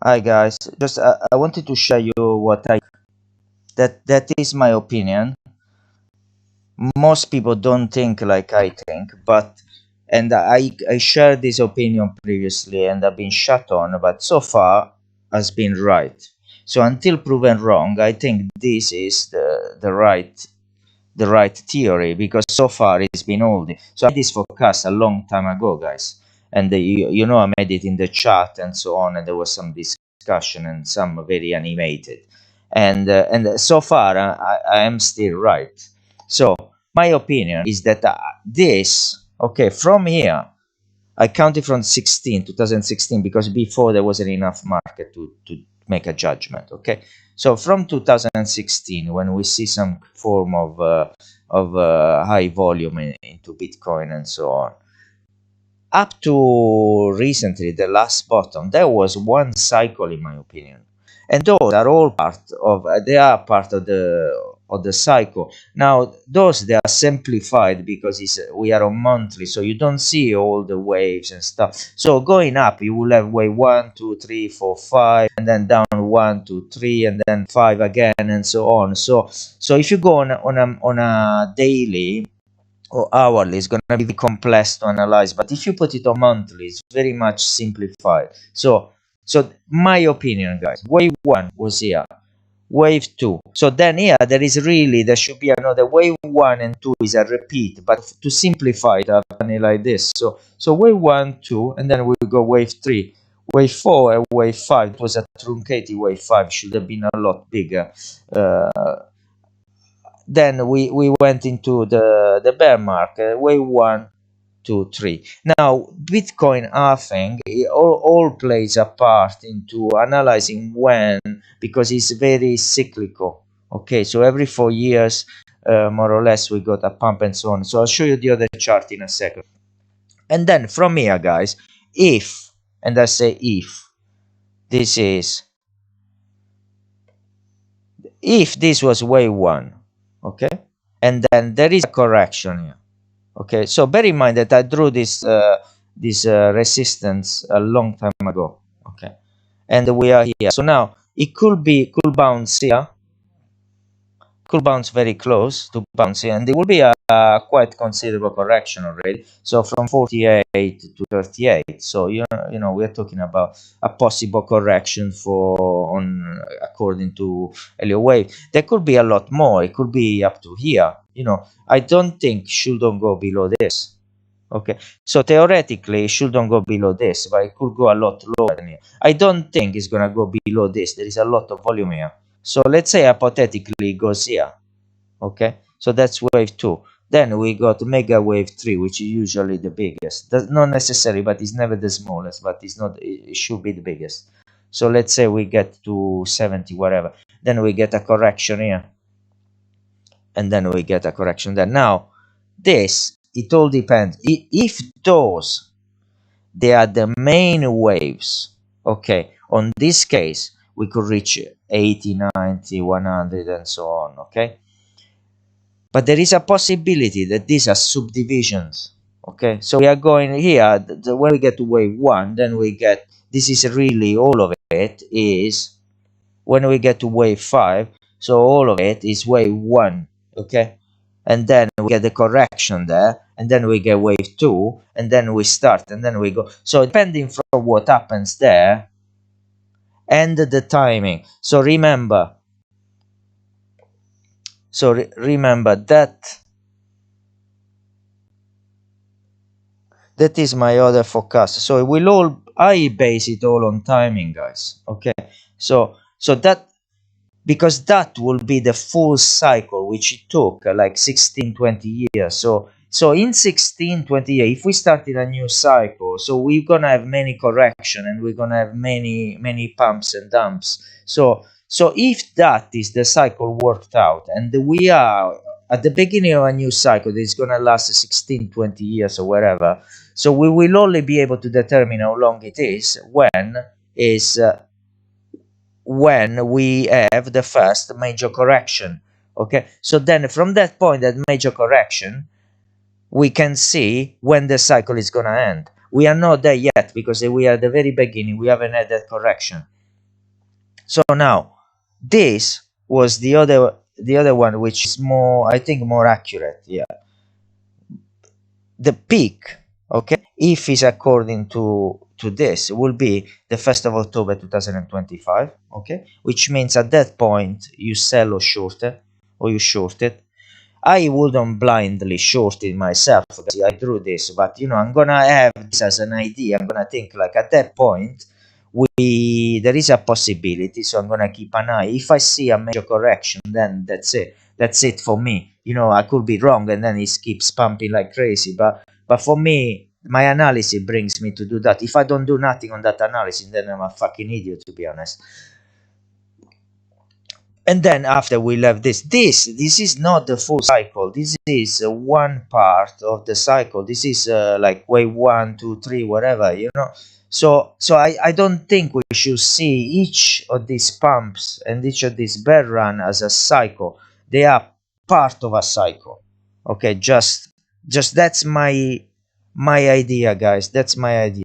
Hi guys, just I wanted to share you what I that is my opinion. Most people don't think like I think, but and I shared this opinion previously and I've been shut on, but so far has been right. So until proven wrong, I think this is the right theory because so far it's been old. So I made this forecast a long time ago, guys, and I made it in the chat and so on, and there was some discussion and some very animated, and so far I am still right. So my opinion is that this okay from here. I counted from 2016, because before there wasn't enough market to make a judgment. Okay, so from 2016, when we see some form of high volume into Bitcoin and so on, up to recently, the last bottom, there was one cycle, in my opinion, and those are all they are part of the cycle. Now those, they are simplified because we are on monthly, so you don't see all the waves and stuff. So going up, you will have wave 1 2 3 4 5, and then down 1 2 3, and then 5 again, and so on. So if you go on a daily or hourly, is going to be complex to analyze, but if you put it on monthly, it's very much simplified. So my opinion, guys, wave 1 was here, wave 2, so then here there should be another wave 1 and 2 is a repeat, but to simplify it, I've done it like this. So wave 1 2, and then we go wave 3, wave 4, and wave 5. It was a truncated wave 5, should have been a lot bigger. Then we went into the bear market, wave 1 2 3. Now Bitcoin halving, it all plays a part into analyzing when, because it's very cyclical. Okay, so every 4 years, more or less, we got a pump and so on. So I'll show you the other chart in a second. And then from here, guys, if, and I say if this was wave 1, okay, and then there is a correction here. Okay, so bear in mind that I drew this resistance a long time ago. Okay, and we are here. So now it could bounce here, could bounce very close to bounce here, and there will be a quite considerable correction already. So from 48 to 38. So we're talking about a possible correction according to Elliott wave. There could be a lot more. It could be up to here. I don't think shouldn't go below this. Okay, so theoretically it shouldn't go below this, but it could go a lot lower than here. I don't think it's gonna go below this. There is a lot of volume here. So let's say hypothetically it goes here. Okay, so that's wave 2. Then we got mega wave 3, which is usually the biggest. That's not necessary, but it's never the smallest, but it's not, it should be the biggest. So let's say we get to 70, whatever. Then we get a correction here, and then we get a correction there. Now this, it all depends. If those, they are the main waves, okay, on this case we could reach 80, 90, 100 and so on. Okay, but there is a possibility that these are subdivisions. Okay, so we are going here, when we get to wave 1, then we get, this is really all of it is when we get to wave 5. So all of it is wave 1. Okay, and then we get the correction there, and then we get wave 2, and then we start, and then we go. So depending from what happens there and the timing. So remember that is my other forecast. So I base it all on timing, guys. Okay, so that, because that will be the full cycle, which it took like 16-20 years. So in 16-20 years, if we started a new cycle, so we're gonna have many correction, and we're gonna have many pumps and dumps. So if that is the cycle worked out, and we are at the beginning of a new cycle that is gonna last 16-20 years or whatever, so we will only be able to determine how long it is when we have the first major correction. Okay, so then from that point, that major correction, we can see when the cycle is going to end. We are not there yet because we are at the very beginning. We haven't had that correction. So now this was the other one, which is more, I think, more accurate. Yeah, the peak, okay, if is according to this, will be the 1st of October 2025, okay, which means at that point you sell or shorted, or you shorted. I wouldn't blindly short it myself. I drew this, but I'm gonna have this as an idea. I'm gonna think like at that point, there is a possibility, so I'm gonna keep an eye. If I see a major correction, then that's it. That's it for me. I could be wrong, and then it keeps pumping like crazy. But for me, my analysis brings me to do that. If I don't do nothing on that analysis, then I'm a fucking idiot, to be honest. And then after we left this is not the full cycle. This is one part of the cycle. This is like wave 1, 2, 3, whatever. So I don't think we should see each of these pumps and each of these bear run as a cycle. They are part of a cycle. Okay, just that's my idea, guys. That's my idea.